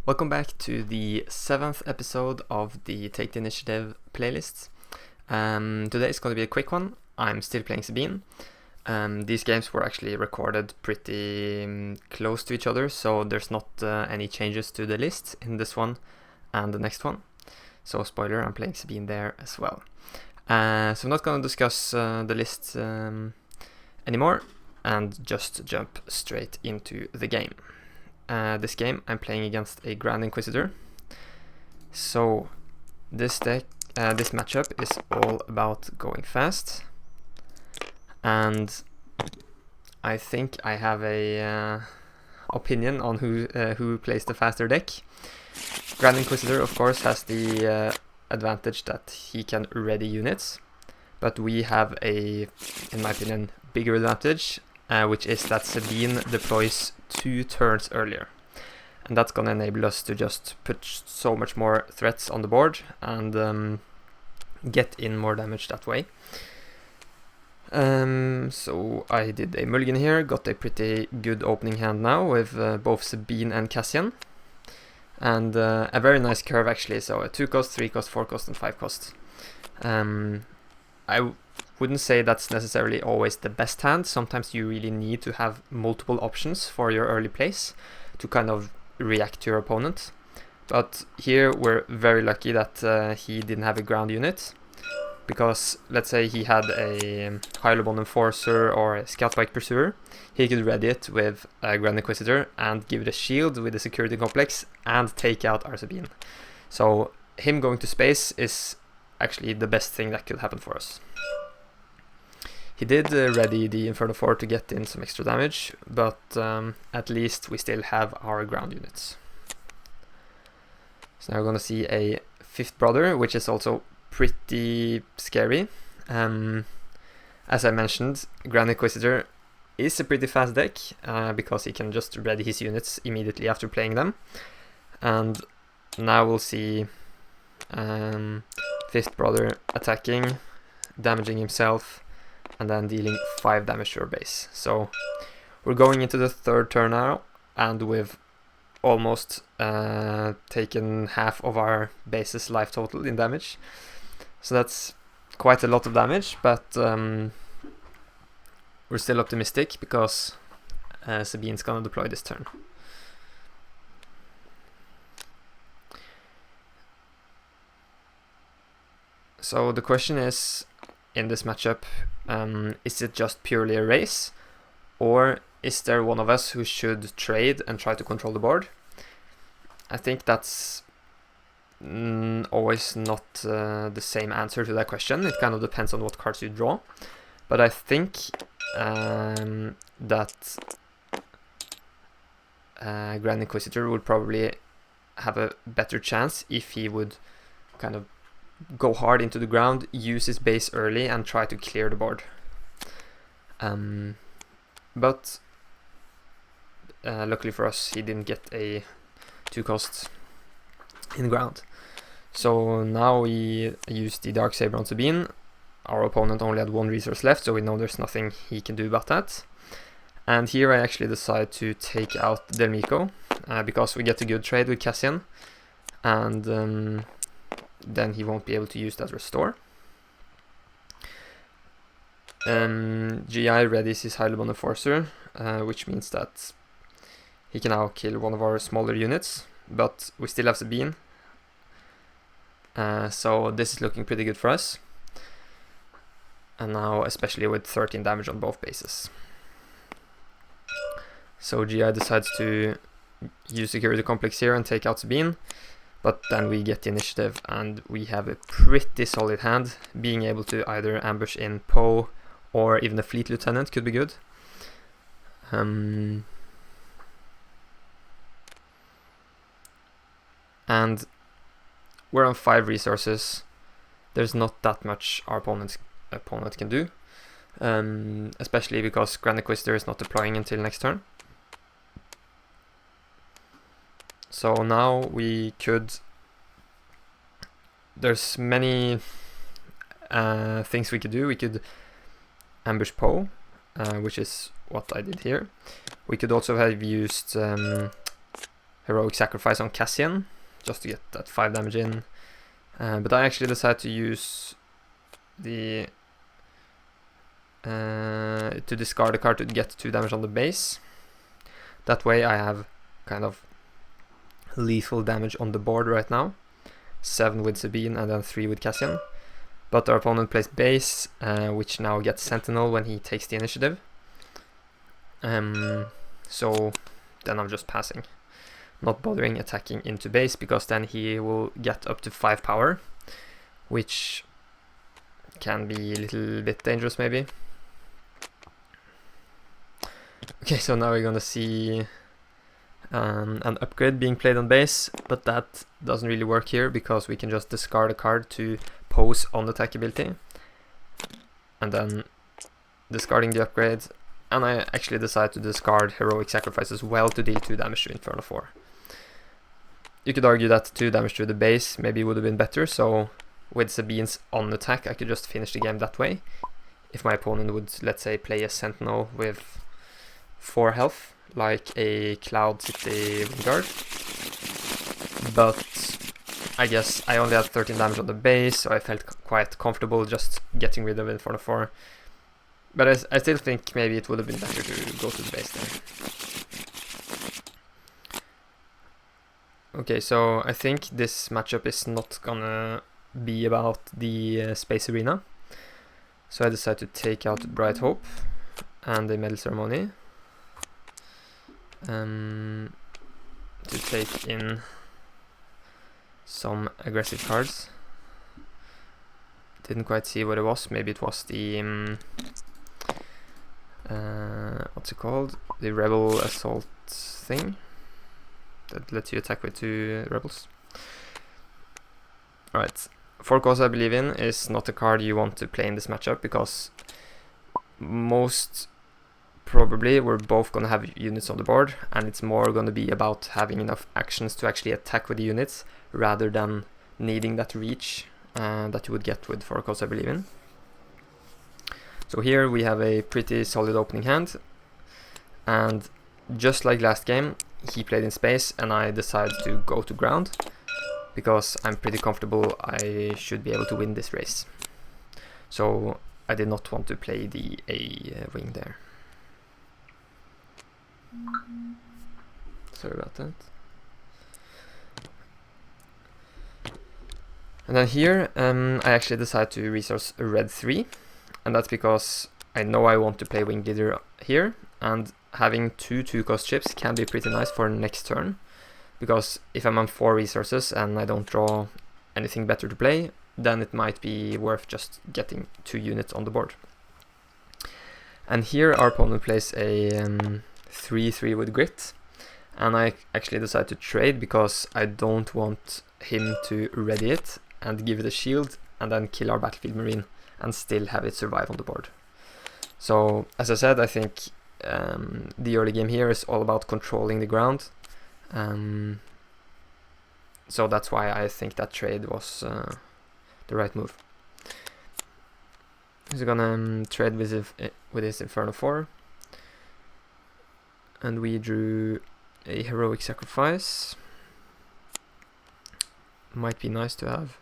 Welcome back to the 7th episode of the Take the Initiative playlist. Today is going to be a quick one. I'm still playing Sabine. These games were actually recorded pretty close to each other, so there's not any changes to the list in this one and the next one. So spoiler, I'm playing Sabine there as well. So I'm not going to discuss the list anymore and just jump straight into the game. This game I'm playing against a Grand Inquisitor. So this matchup is all about going fast, and I think I have a opinion on who plays the faster deck. Grand Inquisitor, of course, has the advantage that he can ready units, but we have in my opinion, bigger advantage, which is that Sabine deploys 2 turns earlier, and that's gonna enable us to just put so much more threats on the board and get in more damage that way. So I did a mulligan here, got a pretty good opening hand now with both Sabine and Cassian, and a very nice curve actually, so a 2 cost, 3 cost, 4 cost and 5 cost. I wouldn't say that's necessarily always the best hand. Sometimes you really need to have multiple options for your early plays to kind of react to your opponent. But here we're very lucky that he didn't have a ground unit, because let's say he had a Hylobond Enforcer or a Scout Bike Pursuer, he could ready it with a Grand Inquisitor and give it a shield with a security complex and take out our Sabine. So him going to space is actually the best thing that could happen for us. He did ready the Inferno 4 to get in some extra damage, but at least we still have our ground units. So now we're going to see a 5th brother, which is also pretty scary. As I mentioned, Grand Inquisitor is a pretty fast deck, because he can just ready his units immediately after playing them. And now we'll see 5th brother attacking, damaging himself, and then dealing 5 damage to our base. So we're going into the 3rd turn now, and we've almost taken half of our base's life total in damage. So that's quite a lot of damage, but we're still optimistic because Sabine's gonna deploy this turn. So the question is, in this matchup, is it just purely a race, or is there one of us who should trade and try to control the board? I think that's always not the same answer to that question. It kind of depends on what cards you draw, but I think that Grand Inquisitor would probably have a better chance if he would kind of go hard into the ground, use his base early and try to clear the board. But luckily for us, he didn't get a 2 cost in ground. So now we use the Dark Saber on Sabine. Our opponent only had 1 resource left, so we know there's nothing he can do about that. And here I actually decide to take out Delmico, because we get a good trade with Cassian, and then he won't be able to use that restore. GI readies his Hylobond Enforcer, which means that he can now kill one of our smaller units, but we still have Sabine. So this is looking pretty good for us. And now especially with 13 damage on both bases. So GI decides to use Security Complex here and take out Sabine. But then we get the initiative and we have a pretty solid hand. Being able to either ambush in Poe or even a Fleet Lieutenant could be good. And we're on 5 resources. There's not that much our opponent can do. Especially because Grand Inquisitor is not deploying until next turn. So now we could... There's many things we could do. We could ambush Poe, which is what I did here. We could also have used heroic sacrifice on Cassian, just to get that 5 damage in. But I actually decided to use the to discard a card to get 2 damage on the base. That way I have kind of lethal damage on the board right now. 7 with Sabine and then 3 with Cassian. But our opponent plays base, which now gets Sentinel when he takes the initiative. So then I'm just passing. Not bothering attacking into base, because then he will get up to 5 power, which can be a little bit dangerous maybe. Okay, so now we're gonna see an upgrade being played on base, but that doesn't really work here because we can just discard a card to pose on attack ability, and then discarding the upgrade. And I actually decided to discard heroic sacrifice as well to deal 2 damage to Inferno 4. You could argue that 2 damage to the base maybe would have been better, so with Sabine's on attack I could just finish the game that way. If my opponent would, let's say, play a Sentinel with 4 health, like a Cloud City Vanguard. But I guess I only had 13 damage on the base, so I felt quite comfortable just getting rid of Inferno 4. But I still think maybe it would have been better to go to the base there. Okay, so I think this matchup is not gonna be about the Space Arena. So I decided to take out Bright Hope and the Medal Ceremony. To take in some aggressive cards. Didn't quite see what it was. Maybe it was the what's it called? The Rebel Assault thing that lets you attack with 2 rebels. Alright, Forecast I Believe In is not a card you want to play in this matchup, because most probably we're both gonna have units on the board, and it's more gonna be about having enough actions to actually attack with the units rather than needing that reach that you would get with Forecast I Believe In. So here we have a pretty solid opening hand, and just like last game, he played in space and I decided to go to ground because I'm pretty comfortable I should be able to win this race. So I did not want to play the A wing there. Sorry about that. And then here I actually decided to resource a red 3, and that's because I know I want to play Wing Leader here, and having 2 2-cost ships can be pretty nice for next turn, because if I'm on 4 resources and I don't draw anything better to play, then it might be worth just getting 2 units on the board. And here our opponent plays a 3/3 with Grit, and I actually decided to trade because I don't want him to ready it and give it a shield and then kill our Battlefield Marine and still have it survive on the board. So as I said, I think the early game here is all about controlling the ground, so that's why I think that trade was the right move. He's gonna trade with his Inferno 4, and we drew a heroic sacrifice. Might be nice to have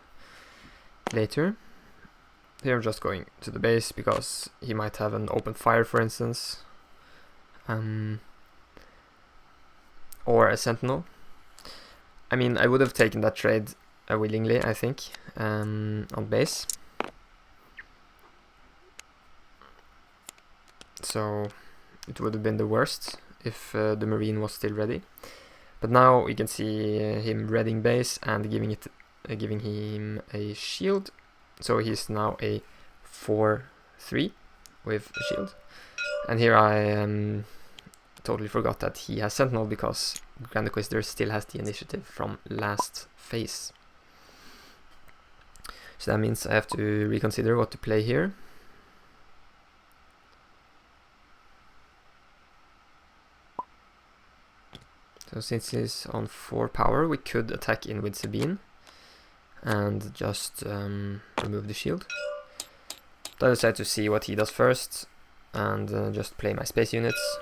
later. Here I'm just going to the base because he might have an open fire, for instance, or a Sentinel. I mean, I would have taken that trade willingly, I think, on base. So it would have been the worst if the Marine was still ready. But now we can see him readying base and giving him a shield. So he's now a 4/3 with a shield. And here I totally forgot that he has Sentinel because Grand Inquisitor still has the initiative from last phase. So that means I have to reconsider what to play here. So since he's on 4 power, we could attack in with Sabine and just remove the shield. But I decided to see what he does first and just play my space units.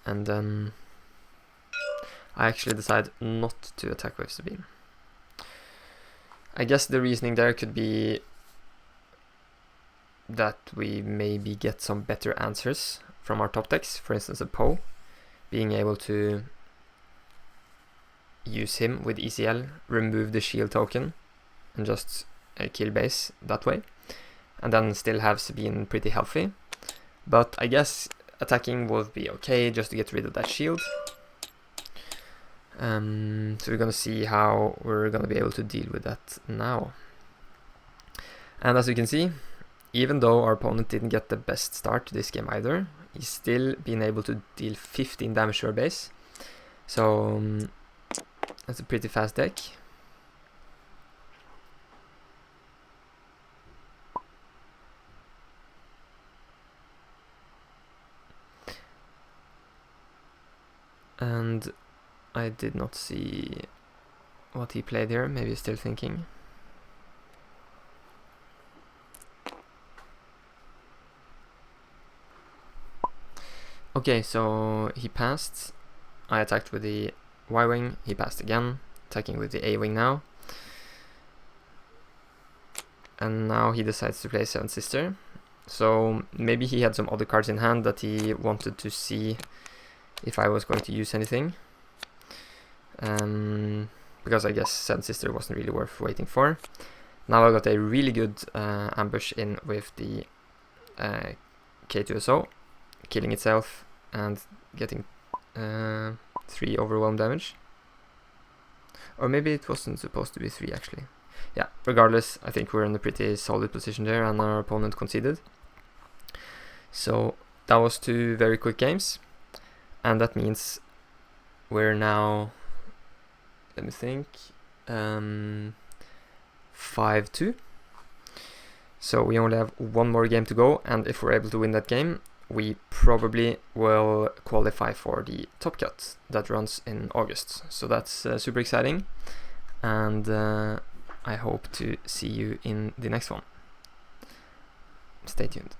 And then I actually decide not to attack with Sabine. I guess the reasoning there could be that we maybe get some better answers from our top decks. For instance, a Poe, being able to use him with ECL, remove the shield token, and just kill base that way, and then still have Sabine pretty healthy. But I guess attacking would be okay just to get rid of that shield. So we're gonna see how we're gonna be able to deal with that now. And as you can see, even though our opponent didn't get the best start to this game either, he's still been able to deal 15 damage to our base. So that's a pretty fast deck. And I did not see what he played here. Maybe he's still thinking. Okay, so he passed. I attacked with the Y-wing. He passed again. Attacking with the A-wing now. And now he decides to play Seventh Sister. So maybe he had some other cards in hand that he wanted to see if I was going to use anything. Because I guess Seventh Sister wasn't really worth waiting for. Now I got a really good ambush in with the K2SO, killing itself and getting 3 overwhelm damage. Or maybe it wasn't supposed to be 3 actually. Yeah, regardless, I think we're in a pretty solid position there and our opponent conceded. So that was 2 very quick games. And that means we're now, let me think, 5-2. So we only have 1 more game to go, and if we're able to win that game, we probably will qualify for the Top Cut that runs in August. So that's super exciting, and I hope to see you in the next one. Stay tuned.